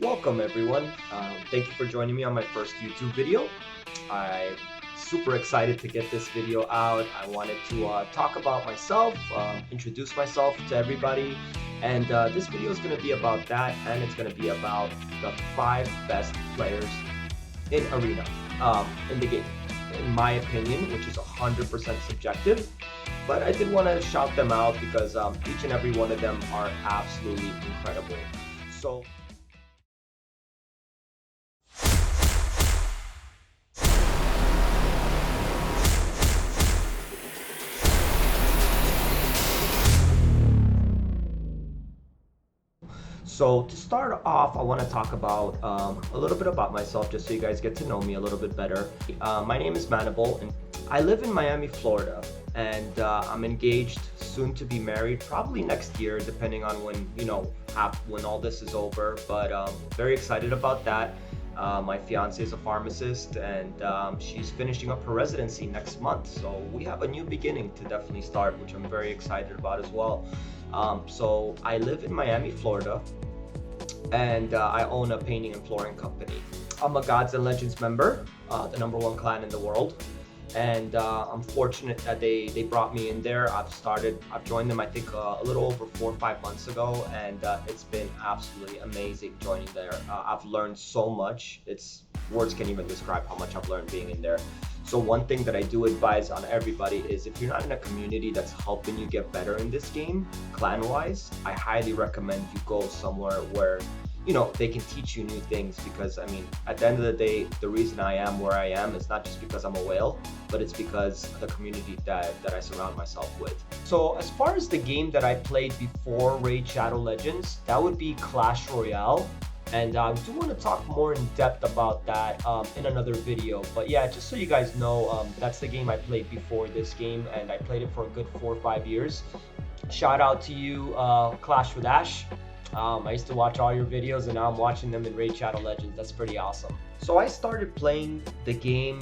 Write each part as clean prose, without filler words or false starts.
Welcome everyone. Thank you for joining me on my first YouTube video. I'm super excited to get this video out. I wanted to talk about myself, introduce myself to everybody, and this video is going to be about that, and it's going to be about the 5 best players in Arena, in the game, in my opinion, which is 100% subjective. But I did want to shout them out because each and every one of them are absolutely incredible. So. So to start off, I want to talk about a little bit about myself, just so you guys get to know me a little bit better. My name is Manibal, and I live in Miami, Florida, and I'm engaged, soon to be married, probably next year, depending on when when all this is over. But very excited about that. My fiance is a pharmacist, and she's finishing up her residency next month, so we have a new beginning to definitely start, which I'm very excited about as well. So I live in Miami, Florida, and I own a painting and flooring company. I'm a Gods and Legends member, the #1 clan in the world, and I'm fortunate that they brought me in there. I've joined them, I think a little over 4 or 5 months ago, and it's been absolutely amazing joining there. I've learned so much. Words can't even describe how much I've learned being in there. So one thing that I do advise on everybody is, if you're not in a community that's helping you get better in this game, clan-wise, I highly recommend you go somewhere where they can teach you new things. Because I mean, at the end of the day, the reason I am where I am is not just because I'm a whale, but it's because of the community that I surround myself with. So as far as the game that I played before Raid Shadow Legends, that would be Clash Royale. And I do want to talk more in depth about that in another video. But yeah, just so you guys know, that's the game I played before this game, and I played it for a good 4 or 5 years. Shout out to you, Clash with Ash. I used to watch all your videos, and now I'm watching them in Raid Shadow Legends. That's pretty awesome. So I started playing the game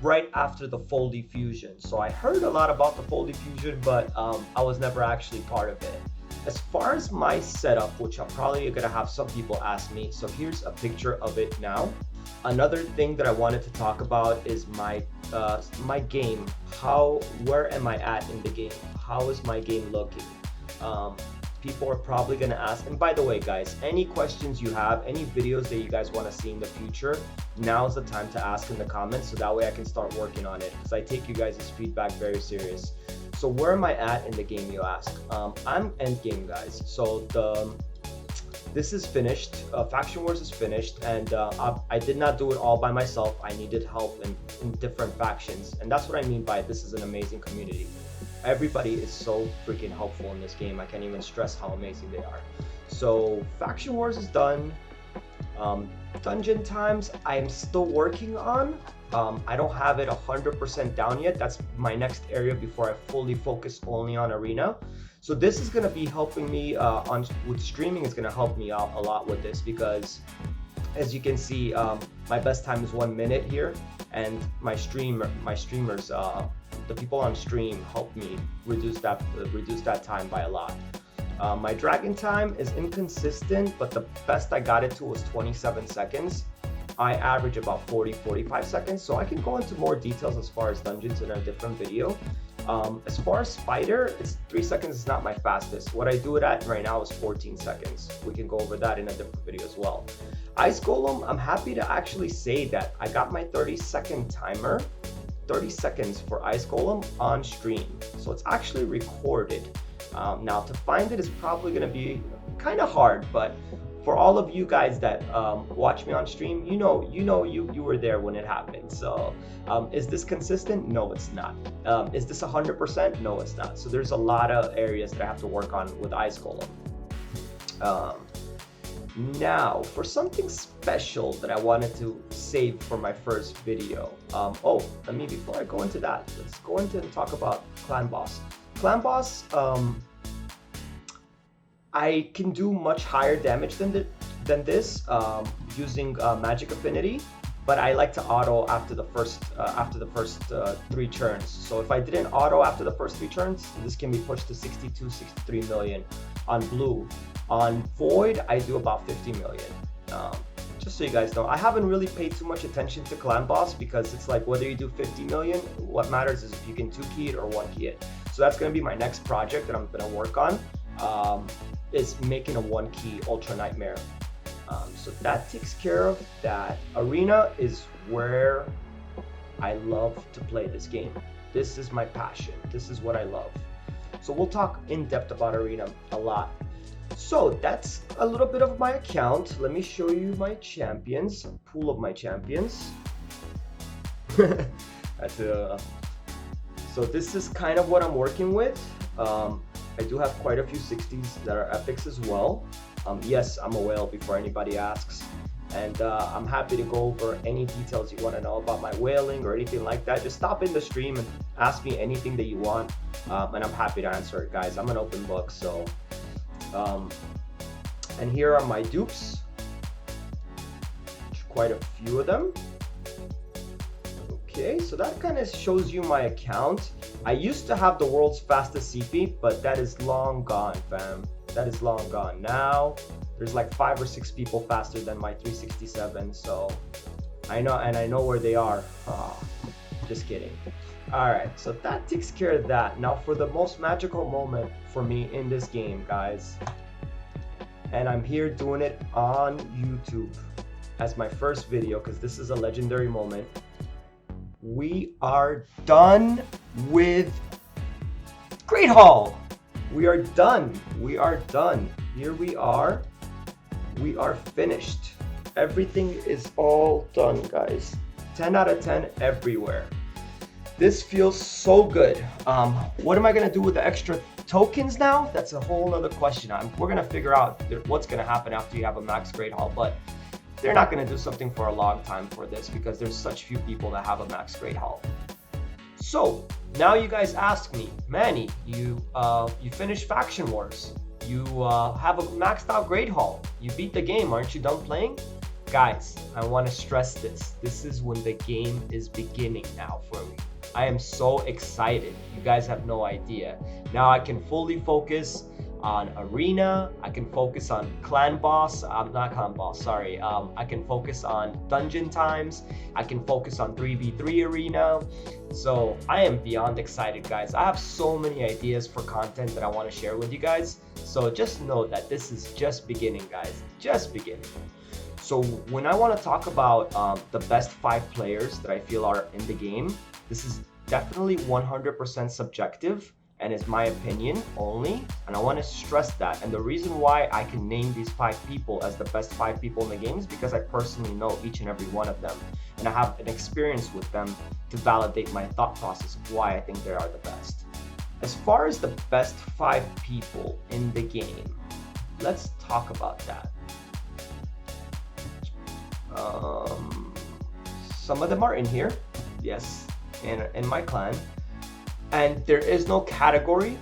right after the full diffusion. So I heard a lot about the full diffusion, but I was never actually part of it. As far as my setup, which I'm probably gonna have some people ask me, so here's a picture of it now. Another thing that I wanted to talk about is my game. Where am I at in the game? How is my game looking? People are probably gonna ask, and by the way guys, any questions you have, any videos that you guys want to see in the future, now's the time to ask in the comments, so that way I can start working on it, because I take you guys' feedback very serious. So where am I at in the game, you ask? I'm endgame, guys. So this is finished. Faction Wars is finished, and I did not do it all by myself. I needed help in different factions, and that's what I mean by this is an amazing community. Everybody is so freaking helpful in this game. I can't even stress how amazing they are. So Faction Wars is done. Dungeon times I am still working on. I don't have it 100% down yet. That's my next area before I fully focus only on Arena. So this is going to be helping me with streaming. Is going to help me out a lot with this, because as you can see, my best time is 1 minute here, and my streamers, the people on stream help me reduce that time by a lot. My dragon time is inconsistent, but the best I got it to was 27 seconds. I average about 40-45 seconds, so I can go into more details as far as dungeons in a different video. As far as spider, it's 3 seconds is not my fastest. What I do it at right now is 14 seconds. We can go over that in a different video as well. Ice Golem, I'm happy to actually say that I got my 30-second timer, 30 seconds for Ice Golem on stream. So it's actually recorded. Now to find it is probably going to be kind of hard, but for all of you guys that watch me on stream, you were there when it happened. So is this consistent? No, it's not. Is this 100%? No, it's not. So there's a lot of areas that I have to work on with Ice Golem. Now for something special that I wanted to save for my first video. Before I go into that, let's go into and talk about Clan Boss. Clan Boss, I can do much higher damage than this using magic affinity, but I like to auto after the first 3 turns. So if I didn't auto after the first 3 turns, this can be pushed to 62, 63 million on blue. On Void, I do about 50 million. Um, just so you guys know, I haven't really paid too much attention to Clan Boss because it's like whether you do 50 million, what matters is if you can 2-key it or 1-key it. So that's going to be my next project that I'm going to work on, is making a 1-key Ultra Nightmare. So that takes care of that. Arena is where I love to play this game. This is my passion. This is what I love. So we'll talk in depth about Arena a lot. So that's a little bit of my account. Let me show you my champions, a pool of my champions. So this is kind of what I'm working with. I do have quite a few 60s that are epics as well. Yes, I'm a whale before anybody asks. And I'm happy to go over any details you want to know about my whaling or anything like that. Just stop in the stream and ask me anything that you want, and I'm happy to answer it, guys. I'm an open book. So and here are my dupes, quite a few of them. Okay, so that kind of shows you my account. I used to have the world's fastest CP, but that is long gone, fam. That is long gone. Now there's like 5 or 6 people faster than my 367, so I know, and I know where they are. Just kidding. All right, so that takes care of that. Now for the most magical moment for me in this game, guys, and I'm here doing it on YouTube as my first video because this is a legendary moment. We are done with Great Hall. We are done. We are done. Here we are. We are finished. Everything is all done, guys. 10 out of 10 everywhere. This feels so good. What am I gonna do with the extra tokens now? That's a whole other question. We're gonna figure out what's gonna happen after you have a max Great Hall, but they're not gonna do something for a long time for this because there's such few people that have a max Great Hall. So now you guys ask me, Manny, you finished Faction Wars. You have a maxed out Great Hall. You beat the game, aren't you done playing? Guys, I want to stress this. This is when the game is beginning now for me. I am so excited. You guys have no idea. Now I can fully focus on Arena. I can focus on Clan Boss. Not Clan Boss, sorry. I can focus on Dungeon Times. I can focus on 3v3 Arena. So I am beyond excited, guys. I have so many ideas for content that I want to share with you guys. So just know that this is just beginning, guys. Just beginning. So when I want to talk about the best 5 players that I feel are in the game, this is definitely 100% subjective and is my opinion only, and I want to stress that. And the reason why I can name these 5 people as the best 5 people in the game is because I personally know each and every one of them, and I have an experience with them to validate my thought process of why I think they are the best. As far as the best 5 people in the game, let's talk about that. Some of them are in here, yes, in my clan. And there is no category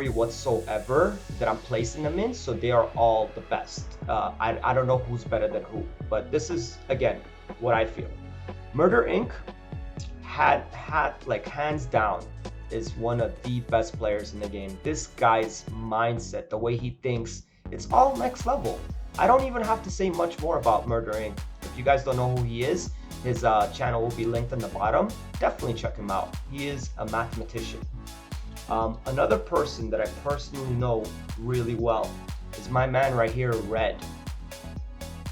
whatsoever that I'm placing them in, so they are all the best. I don't know who's better than who, but this is, again, what I feel. Murder Inc. had like hands down is one of the best players in the game. This guy's mindset, the way he thinks, it's all next level. I don't even have to say much more about Murder Inc. If you guys don't know who he is, his channel will be linked on the bottom. Definitely check him out. He is a mathematician. Another person that I personally know really well is my man right here, Red.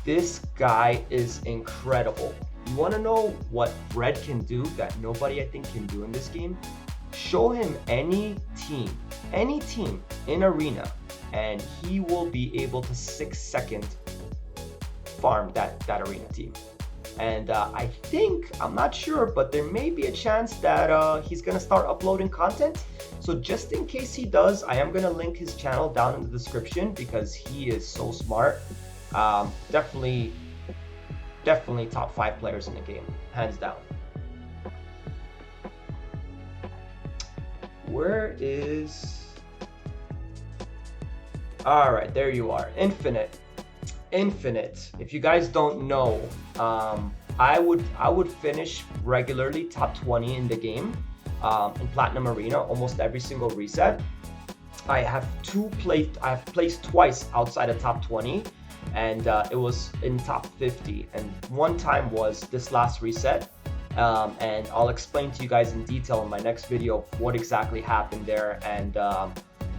This guy is incredible. You want to know what Red can do that nobody I think can do in this game? Show him any team in Arena, and he will be able to 6-second farm that Arena team. And I think, I'm not sure, but there may be a chance that he's gonna start uploading content. So just in case he does, I am gonna link his channel down in the description because he is so smart. Definitely top 5 players in the game, hands down. Where is... All right, there you are, Infinite. If you guys don't know, I would finish regularly top 20 in the game in Platinum Arena almost every single reset. I have placed twice outside of top 20, and it was in top 50. And one time was this last reset. And I'll explain to you guys in detail in my next video what exactly happened there and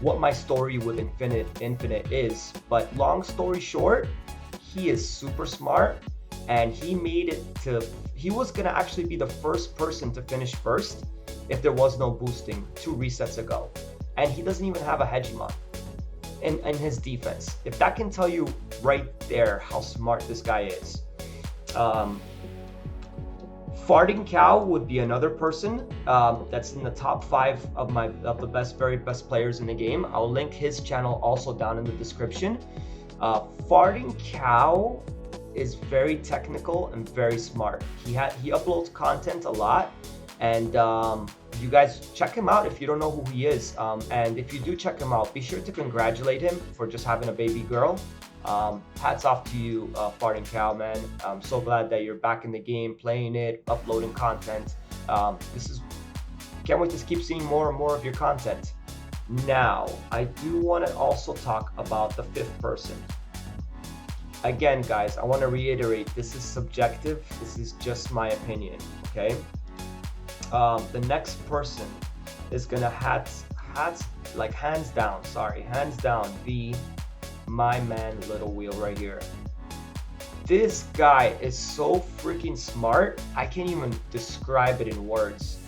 what my story with Infinite is. But long story short, he is super smart, and he made it to, he was gonna actually be the first person to finish first if there was no boosting 2 resets ago. And he doesn't even have a hegemon in his defense. If that can tell you right there how smart this guy is. Farting Cow would be another person that's in the top 5 of the very best players in the game. I'll link his channel also down in the description. Farting Cow is very technical and very smart. He uploads content a lot, and you guys check him out if you don't know who he is. And if you do check him out, be sure to congratulate him for just having a baby girl. Hats off to you, Farting Cow, man. I'm so glad that you're back in the game, playing it, uploading content. Can't wait to keep seeing more and more of your content. Now, I do want to also talk about the 5th person. Again, guys, I want to reiterate, this is subjective. This is just my opinion, okay? The next person is gonna hands down be my man Little Wheel right here. This guy is so freaking smart, I can't even describe it in words.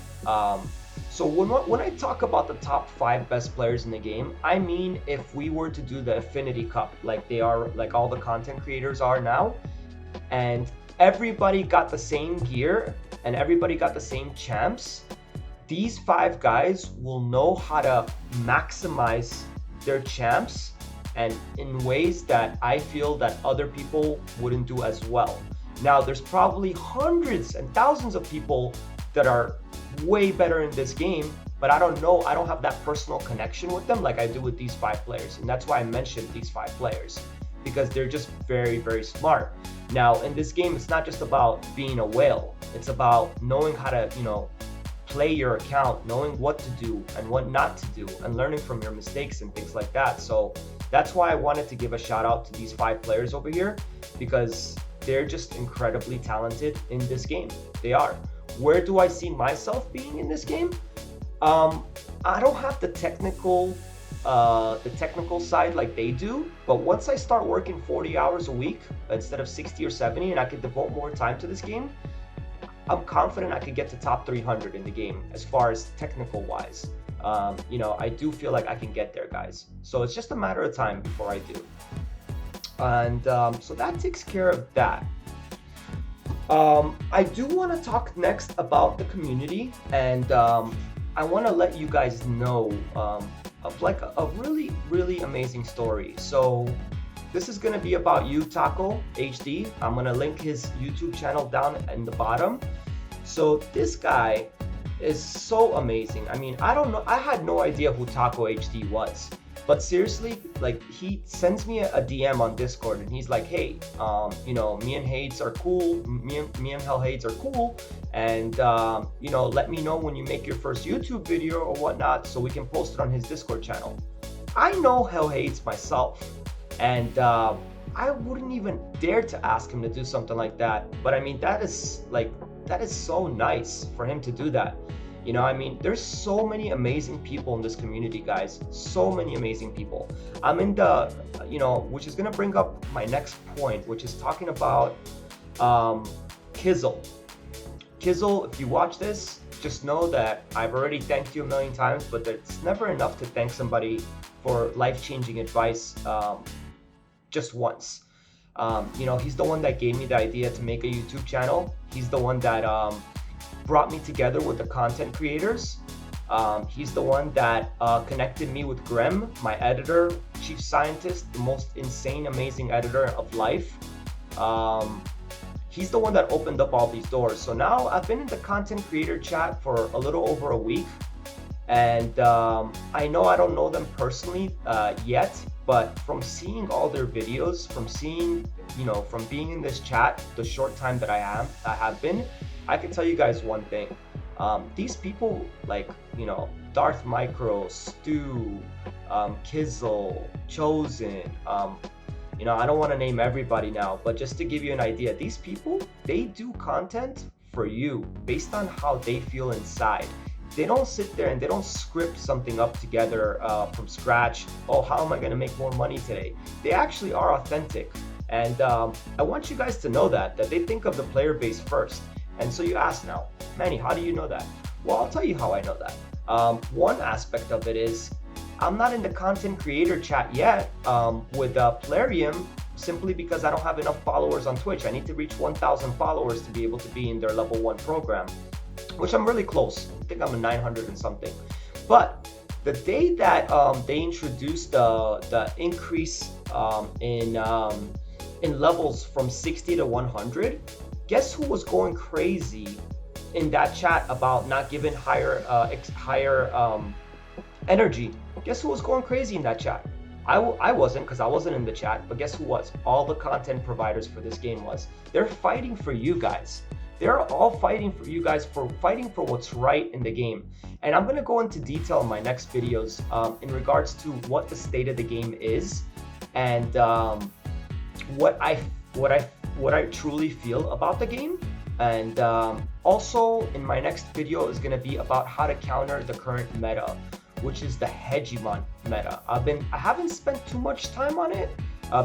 So when I talk about the top 5 best players in the game, I mean if we were to do the Affinity Cup like all the content creators are now, and everybody got the same gear and everybody got the same champs, these 5 guys will know how to maximize their champs and in ways that I feel that other people wouldn't do as well. Now, there's probably hundreds and thousands of people that are way better in this game, but I don't know, I don't have that personal connection with them like I do with these 5 players. And that's why I mentioned these 5 players, because they're just very, very smart. Now, in this game, it's not just about being a whale. It's about knowing how to, play your account, knowing what to do and what not to do, and learning from your mistakes and things like that. So that's why I wanted to give a shout out to these 5 players over here, because they're just incredibly talented in this game. They are. Where do I see myself being in this game? I don't have the technical side like they do, but once I start working 40 hours a week instead of 60 or 70, and I could devote more time to this game, I'm confident I could get to top 300 in the game as far as technical wise. I do feel like I can get there, guys. So it's just a matter of time before I do. And so that takes care of that. I do want to talk next about the community, and I want to let you guys know of like a really, really amazing story. So this is going to be about Taco HD. I'm going to link his YouTube channel down in the bottom. So this guy is so amazing. I mean, I don't know, I had no idea who Taco HD was. But seriously, like, he sends me a DM on Discord and he's like, hey, me and Hades are cool. Me and Hell Hades are cool. And, let me know when you make your first YouTube video or whatnot so we can post it on his Discord channel. I know Hell Hades myself, and I wouldn't even dare to ask him to do something like that. But I mean, that is so nice for him to do that. There's so many amazing people in this community, guys. So many amazing people. I'm in the, which is going to bring up my next point, which is talking about Kizzle. Kizzle, if you watch this, just know that I've already thanked you a million times, but it's never enough to thank somebody for life-changing advice just once. He's the one that gave me the idea to make a YouTube channel. He's the one that brought me together with the content creators. He's the one that connected me with Grem, my editor, chief scientist, the most insane, amazing editor of life. He's the one that opened up all these doors. So now I've been in the content creator chat for a little over a week. And I know I don't know them personally yet, but from seeing all their videos, from being in this chat, the short time that I have been, I can tell you guys one thing. These people like, Darth Micro, Stu, Kizzle, Chosen, I don't want to name everybody now, but just to give you an idea, these people, they do content for you based on how they feel inside. They don't sit there and they don't script something up together from scratch. Oh, how am I going to make more money today? They actually are authentic. And I want you guys to know that they think of the player base first. And so you ask now, Manny, how do you know that? Well, I'll tell you how I know that. One aspect of it is I'm not in the content creator chat yet with Plarium, simply because I don't have enough followers on Twitch. I need to reach 1,000 followers to be able to be in their level 1 program, which I'm really close. I think I'm a 900 and something. But the day that they introduced the increase in levels from 60 to 100, guess who was going crazy in that chat about not giving higher energy? Guess who was going crazy in that chat? I wasn't, because I wasn't in the chat, but guess who was? All the content providers for this game was. They're fighting for you guys. They're all fighting for you guys, fighting for what's right in the game. And I'm gonna go into detail in my next videos in regards to what the state of the game is and what I truly feel about the game. And also in my next video is gonna be about how to counter the current meta, which is the Hegemon meta. I haven't spent too much time on it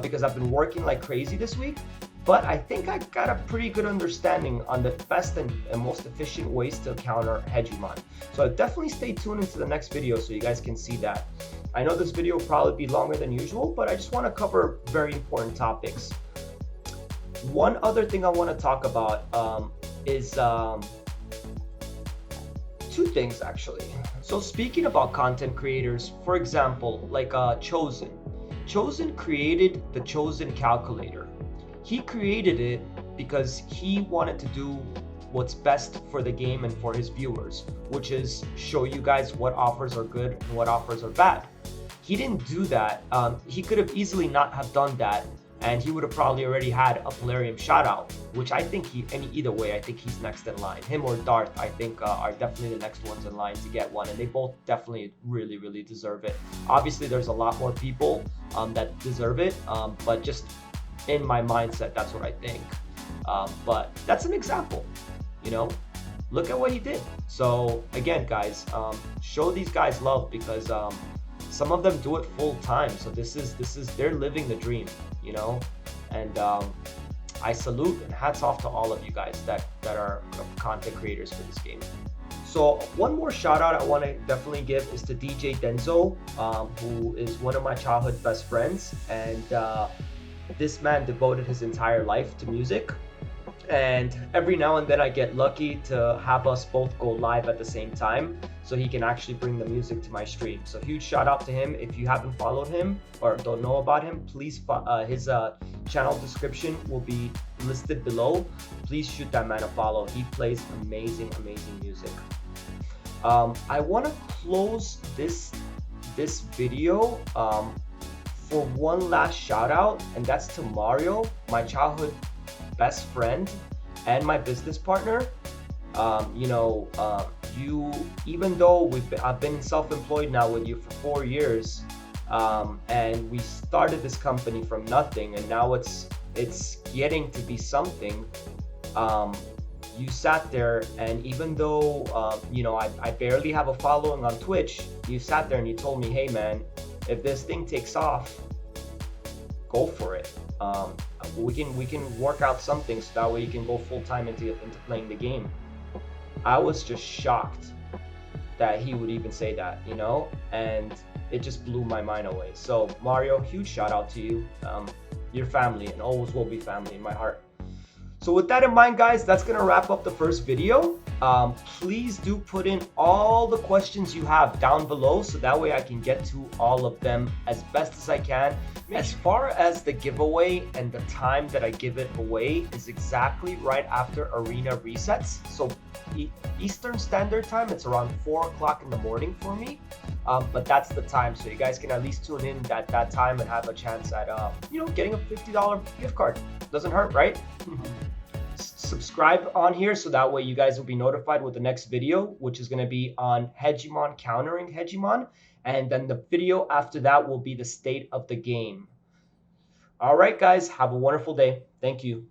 because I've been working like crazy this week, but I think I got a pretty good understanding on the best and most efficient ways to counter Hegemon. So definitely stay tuned into the next video so you guys can see that. I know this video will probably be longer than usual, but I just want to cover very important topics. One other thing I want to talk about is two things actually. So speaking about content creators, for example, like Chosen. Chosen created the Chosen calculator. He created it because he wanted to do what's best for the game and for his viewers, which is show you guys what offers are good and what offers are bad. He didn't do that. He could have easily not have done that, and he would have probably already had a Plarium shoutout, which I think either way, I think he's next in line. Him or Darth, I think are definitely the next ones in line to get one, and they both definitely really, really deserve it. Obviously, there's a lot more people that deserve it, but just in my mindset, that's what I think. But that's an example, look at what he did. So again, guys, show these guys love, because some of them do it full time. So this is they're living the dream, and I salute and hats off to all of you guys that are content creators for this game. So one more shout out I want to definitely give is to DJ Denzo, who is one of my childhood best friends, and this man devoted his entire life to music. And every now and then I get lucky to have us both go live at the same time, so he can actually bring the music to my stream. So huge shout out to him. If you haven't followed him or don't know about him, please, his channel description will be listed below. Please shoot that man a follow. He plays amazing music. I want to close this video for one last shout out, and that's to Mario, my childhood best friend and my business partner. Even though I've been self-employed now with you for 4 years, and we started this company from nothing, and now it's getting to be something. You sat there, and even though I barely have a following on Twitch, you sat there and you told me, hey man, if this thing takes off, go for it. We can work out something so that way you can go full time into playing the game. I was just shocked that he would even say that, and it just blew my mind away. So Mario, huge shout out to you. You're family and always will be family in my heart. So with that in mind, guys, that's gonna wrap up the first video. Please do put in all the questions you have down below, so that way I can get to all of them as best as I can. As far as the giveaway and the time that I give it away is exactly right after arena resets. So Eastern Standard Time, it's around 4 o'clock in the morning for me. But that's the time, so you guys can at least tune in at that time and have a chance at getting a $50 gift card. Doesn't hurt, right? Subscribe on here so that way you guys will be notified with the next video, which is going to be on Hegemon, countering Hegemon. And then the video after that will be the state of the game. All right, guys, have a wonderful day. Thank you.